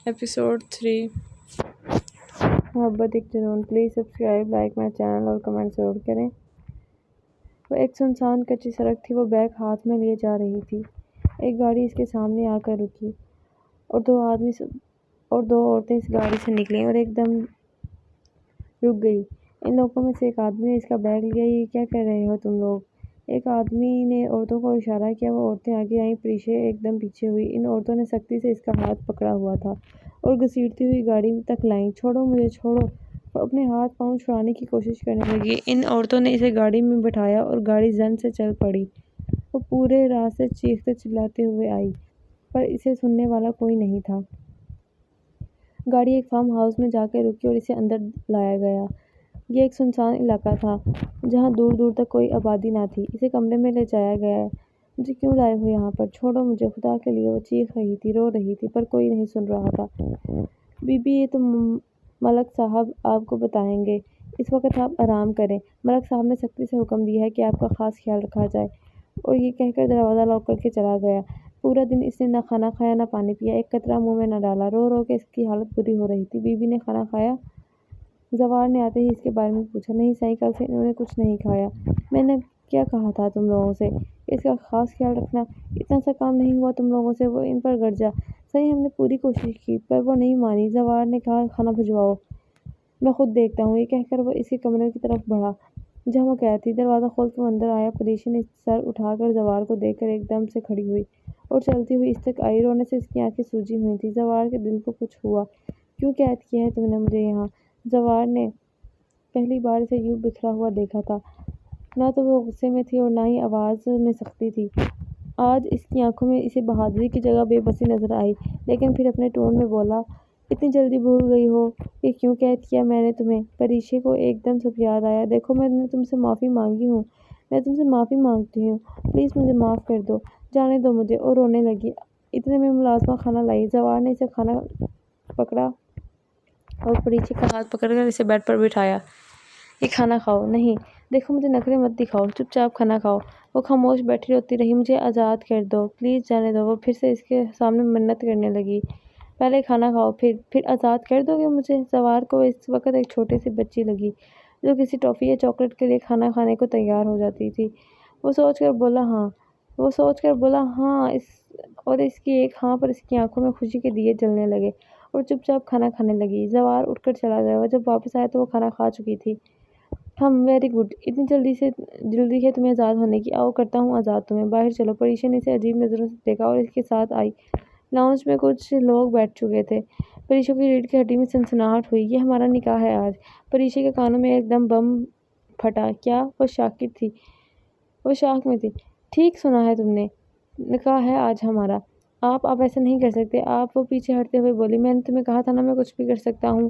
Episode 3 محبت ایک جنون. Please subscribe, like my channel اور کمنٹ ضرور کریں. وہ ایک سنسان کچی سڑک تھی. وہ بیگ ہاتھ میں لیے جا رہی تھی. ایک گاڑی اس کے سامنے آ کر رکی اور دو عورتیں اس گاڑی سے نکلیں اور ایک دم رک گئی. ان لوگوں میں سے ایک آدمی نے اس کا بیگ لیا. یہ کیا کر رہے ہو تم لوگ؟ ایک آدمی نے عورتوں کو اشارہ کیا. وہ عورتیں آگے آئیں. پریشا ایک دم پیچھے ہوئی. ان عورتوں نے سختی سے اس کا ہاتھ پکڑا ہوا تھا اور گھسیٹتی ہوئی گاڑی تک لائیں. چھوڑو مجھے، چھوڑو. وہ اپنے ہاتھ پاؤں چھڑانے کی کوشش کرنے لگی. ان عورتوں نے اسے گاڑی میں بٹھایا اور گاڑی زن سے چل پڑی. وہ پورے راستے چیختے چلاتے ہوئے آئی پر اسے سننے والا کوئی نہیں تھا. گاڑی ایک فارم ہاؤس میں جا کر رکی اور اسے اندر لایا گیا. یہ ایک سنسان علاقہ تھا جہاں دور دور تک کوئی آبادی نہ تھی. اسے کمرے میں لے جایا گیا. مجھے کیوں لائے ہو یہاں پر؟ چھوڑو مجھے خدا کے لیے. وہ چیخ رہی تھی، رو رہی تھی پر کوئی نہیں سن رہا تھا. بی بی، یہ تو ملک صاحب آپ کو بتائیں گے. اس وقت آپ آرام کریں. ملک صاحب نے سختی سے حکم دیا ہے کہ آپ کا خاص خیال رکھا جائے. اور یہ کہہ کر دروازہ لاک کر کے چلا گیا. پورا دن اس نے نہ کھانا کھایا نہ پانی پیا. ایک قطرہ منہ میں نہ ڈالا. رو رو کے اس کی حالت بری ہو رہی تھی. بی بی نے کھانا کھایا؟ زوار نے آتے ہی اس کے بارے میں پوچھا. نہیں صحیح، کل سے انہوں نے کچھ نہیں کھایا. میں نے کیا کہا تھا تم لوگوں سے اس کا خاص خیال رکھنا؟ اتنا سا کام نہیں ہوا تم لوگوں سے؟ وہ ان پر گرجا. صحیح، ہم نے پوری کوشش کی پر وہ نہیں مانی. زوار نے کہا کھانا بھجواؤ، میں خود دیکھتا ہوں. یہ کہہ کر وہ اس کے کمرے کی طرف بڑھا جہاں وہ قید تھی. دروازہ کھول کے وہ اندر آیا. پریشا نے سر اٹھا کر زوار کو دیکھ کر ایک دم سے کھڑی ہوئی اور چلتی ہوئی اس تک آئی. رونے سے اس کی آنکھیں سوجی ہوئی تھیں. زوار کے دل کو کچھ ہوا. کیوں قید کیا ہے تم نے مجھے یہاں؟ زوار نے پہلی بار اسے یوں بکھرا ہوا دیکھا تھا. نہ تو وہ غصے میں تھی اور نہ ہی آواز میں سختی تھی. آج اس کی آنکھوں میں اسے بہادری کی جگہ بے بسی نظر آئی. لیکن پھر اپنے ٹون میں بولا، اتنی جلدی بھول گئی ہو کہ کیوں قید کیا میں نے تمہیں؟ پریشا کو ایک دم سب یاد آیا. دیکھو میں نے تم سے معافی مانگی ہوں. میں تم سے معافی مانگتی ہوں. پلیز مجھے معاف کر دو. جانے دو مجھے. اور رونے لگی. اتنے میں ملازمہ کھانا لائی. زوار نے اسے کھانا پکڑا اور پریشا کا ہاتھ پکڑ کر اسے بیڈ پر بٹھایا. یہ کھانا کھاؤ. نہیں دیکھو مجھے نخرے مت دکھاؤ. چپ چاپ کھانا کھاؤ. وہ خاموش بیٹھی روتی رہی. مجھے آزاد کر دو پلیز، جانے دو. وہ پھر سے اس کے سامنے منت کرنے لگی. پہلے کھانا کھاؤ پھر آزاد کر دو گے مجھے؟ زوار کو اس وقت ایک چھوٹی سی بچی لگی جو کسی ٹافی یا چاکلیٹ کے لیے کھانا کھانے کو تیار ہو جاتی تھی. وہ سوچ کر بولا ہاں اور اس کی ایک ہاں پر اس کی آنکھوں میں خوشی کے دیے جلنے لگے اور چپ چاپ کھانا کھانے لگی. زوار اٹھ کر چلا گیا. وہ جب واپس آیا تو وہ کھانا کھا چکی تھی. Very good. اتنی جلدی ہے تمہیں آزاد ہونے کی. آؤ کرتا ہوں آزاد تمہیں. باہر چلو. پریشا نے اسے عجیب نظروں سے دیکھا اور اس کے ساتھ آئی. لاؤنج میں کچھ لوگ بیٹھ چکے تھے. پریشا کی ریڑھ کی ہڈی میں سنسناہٹ ہوئی. یہ ہمارا نکاح ہے آج. پریشا کے کانوں میں ایک دم بم پھٹا. کیا؟ وہ شاک میں تھی. ٹھیک سنا ہے تم نے، نکاح ہے آج ہمارا. آپ ایسا نہیں کر سکتے. وہ پیچھے ہٹتے ہوئے بولی. میں نے تمہیں کہا تھا نا میں کچھ بھی کر سکتا ہوں.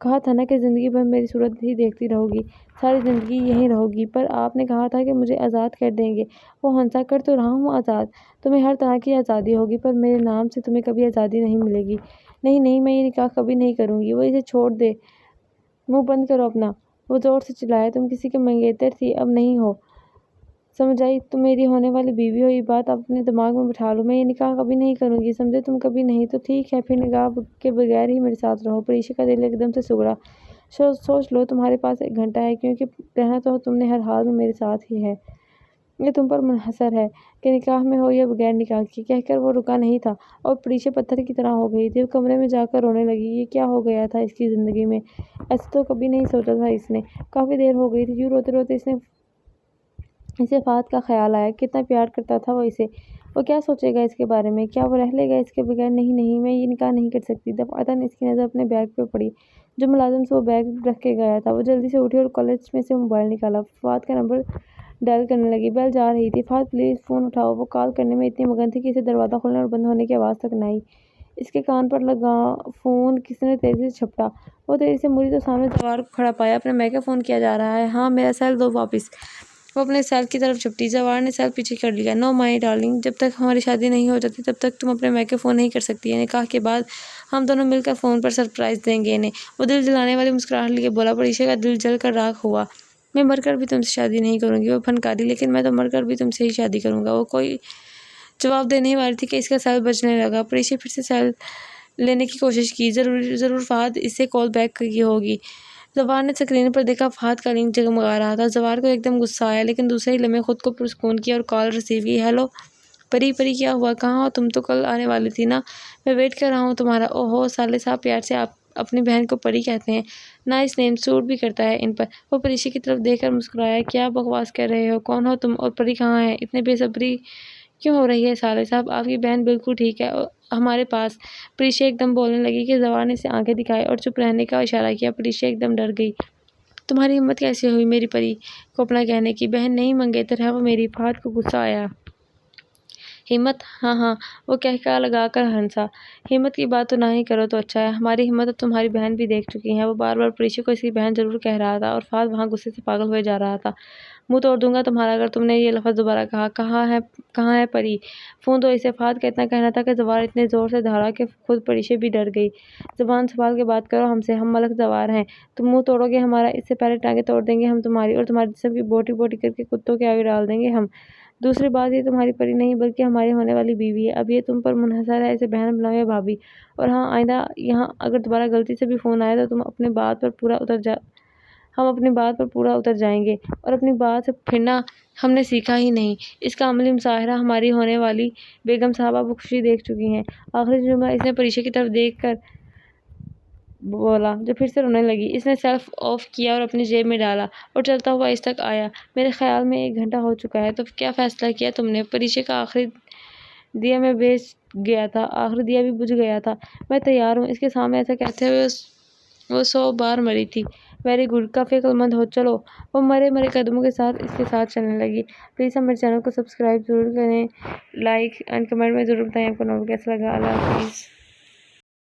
کہا تھا نا کہ زندگی بھر میری صورت ہی دیکھتی رہو گی، ساری زندگی یہیں رہو گی. پر آپ نے کہا تھا کہ مجھے آزاد کر دیں گے. وہ ہنسا. کر تو رہا ہوں آزاد. تمہیں ہر طرح کی آزادی ہوگی پر میرے نام سے تمہیں کبھی آزادی نہیں ملے گی. نہیں میں یہ نکاح کبھی نہیں کروں گی. وہ اسے چھوڑ دے. منہ بند کرو اپنا. وہ زور سے چلایا. تم کسی کی منگیتر تھی، اب نہیں ہو. سمجھ آئی؟ تم میری ہونے والی بیوی ہو. یہ بات آپ اپنے دماغ میں بٹھا لو. میں یہ نکاح کبھی نہیں کروں گی. سمجھے؟ تم کبھی نہیں تو ٹھیک ہے پھر نکاح کے بغیر ہی میرے ساتھ رہو. پریشا کا دل ایک دم سے سگڑا. سوچ لو تمہارے پاس 1 گھنٹہ ہے کیونکہ رہنا تو تم نے ہر حال میں میرے ساتھ ہی ہے. یہ تم پر منحصر ہے کہ نکاح میں ہو یا بغیر نکاح کے. کہہ کر وہ رکا نہیں تھا اور پریشا پتھر کی طرح ہو گئی تھی. وہ کمرے میں جا کر رونے لگی. یہ کیا ہو گیا تھا اس کی زندگی میں؟ ایسا تو کبھی نہیں سوچا تھا اس نے. کافی دیر ہو گئی تھی. یوں روتے روتے اسے فہد کا خیال آیا. کتنا پیار کرتا تھا وہ اسے. وہ کیا سوچے گا اس کے بارے میں؟ کیا وہ رہ لے گا اس کے بغیر؟ نہیں میں یہ نکاح نہیں کر سکتی. دفعتاً اس کی نظر اپنے بیگ پہ پڑی جو ملازم سے وہ بیگ رکھ کے گیا تھا. وہ جلدی سے اٹھی اور کالج میں سے موبائل نکالا. فہد کا نمبر ڈائل کرنے لگی. بیل جا رہی تھی. فہد پلیز فون اٹھاؤ. وہ کال کرنے میں اتنی مگن تھی کہ اسے دروازہ کھولنے اور بند ہونے کی آواز تک نہ آئی. اس کے کان پر لگا فون کسی نے تیزی سے جھپٹا. وہ تیزی سے مڑی تو سامنے زوار کو کھڑا پایا. اپنے میکے فون کیا جا رہا ہے. ہاں میرا سیل دو واپس. وہ اپنے سیل کی طرف جھپٹی. زوار نے سیل پیچھے کر لیا. نو مائی ڈارلنگ، جب تک ہماری شادی نہیں ہو جاتی تب تک تم اپنے میکے فون نہیں کر سکتی. نکاح کے بعد ہم دونوں مل کر فون پر سرپرائز دیں گے انہیں. وہ دل جلانے والی مسکراہٹ لیے بولا. پریشا کا دل جل کر راکھ ہوا. میں مر کر بھی تم سے شادی نہیں کروں گی. وہ پھنکاری. لیکن میں تو مر کر بھی تم سے ہی شادی کروں گا. وہ کوئی جواب دینے ہی والی تھی کہ اس کا سیل بجنے لگا. پریشا پھر سے سیل لینے کی کوشش کی۔ ضرور فہد اس سے کال بیک کی ہوگی۔ زوار نے اسکرین پر دیکھا فہد کا لنک جگمگا رہا تھا۔ زوار کو ایک دم غصہ آیا لیکن دوسرے ہی لمحے خود کو پرسکون کیا اور کال ریسیو کی۔ ہیلو پری کیا ہوا؟ کہاں ہو تم؟ تو کل آنے والی تھی نا؟ میں ویٹ کر رہا ہوں تمہارا۔ اوہو صالح صاحب پیار سے اپنی بہن کو پری کہتے ہیں۔ نائس نیم، سوٹ بھی کرتا ہے ان پر۔ وہ پریشا کی طرف دیکھ کر مسکرایا۔ کیا بکواس کر رہے ہو؟ کون ہو تم اور پری کہاں ہے؟ اتنے بے صبری کیوں ہو رہی ہے صالح صاحب؟ آپ کی بہن بالکل ٹھیک ہے ہمارے پاس۔ پریشا ایک دم بولنے لگی کہ زوار نے اسے آنکھیں دکھائی اور چپ رہنے کا اشارہ کیا۔ پریشا ایک دم ڈر گئی۔ تمہاری ہمت کیسے ہوئی میری پری کو اپنا کہنے کی؟ بہن نہیں منگیتر ہے وہ میری۔ فہد کو غصہ آیا۔ ہمت؟ ہاں وہ کہہ لگا کر ہنسا۔ ہمت کی بات تو نہ ہی کرو تو اچھا ہے۔ ہماری ہمت اب تمہاری بہن بھی دیکھ چکی ہے۔ وہ بار بار پریشا کو اس کی بہن ضرور کہہ رہا تھا اور فہد وہاں غصے سے پاگل ہوئے جا رہا تھا۔ منہ توڑ دوں گا تمہارا اگر تم نے یہ لفظ دوبارہ کہا۔ کہاں ہے پری؟ فون دو اسے۔ فہد کا اتنا کہنا تھا کہ زوار اتنے زور سے دھاڑا کہ خود پریشا بھی ڈر گئی۔ زبان سنبھال کے بات کرو ہم سے، ہم ملک زوار ہیں۔ تم منہ توڑو گے ہمارا، اس سے پہلے ٹانگیں توڑ دیں گے ہم تمہاری اور تمہارے جسم کی بوٹی بوٹی کر کے کتوں کے آگے ڈال دیں گے ہم۔ دوسری بات یہ تمہاری پری نہیں بلکہ ہماری ہونے والی بیوی ہے۔ اب یہ تم پر منحصر ہے اسے بہن بناؤ یا بھابی۔ اور ہاں آئندہ یہاں اگر دوبارہ غلطی سے بھی فون آیا تو ہم اپنی بات پر پورا اتر جائیں گے اور اپنی بات سے پھرنا ہم نے سیکھا ہی نہیں۔ اس کا عملی مظاہرہ ہماری ہونے والی بیگم صاحبہ بخشی دیکھ چکی ہیں۔ آخری جملہ اس نے پریشا کی طرف دیکھ کر بولا جو پھر سے رونے لگی۔ اس نے سیلف آف کیا اور اپنی جیب میں ڈالا اور چلتا ہوا اس تک آیا۔ میرے خیال میں 1 گھنٹہ ہو چکا ہے۔ تو کیا فیصلہ کیا تم نے؟ پریشا کا آخری دیا میں بجھ گیا تھا۔ آخری دیا بھی بجھ گیا تھا۔ میں تیار ہوں۔ اس کے سامنے ایسا کہتے ہوئے وہ 100 بار مری تھی۔ ویری گڈ، کافی عقل مند ہو۔ چلو۔ وہ مرے قدموں کے ساتھ اس کے ساتھ چلنے لگی۔ پلیز ہمارے چینل کو سبسکرائب ضرور کریں، لائک اینڈ کمنٹ میں ضرور بتائیں آپ کو ناول کیسا لگا۔ اللہ حافظ۔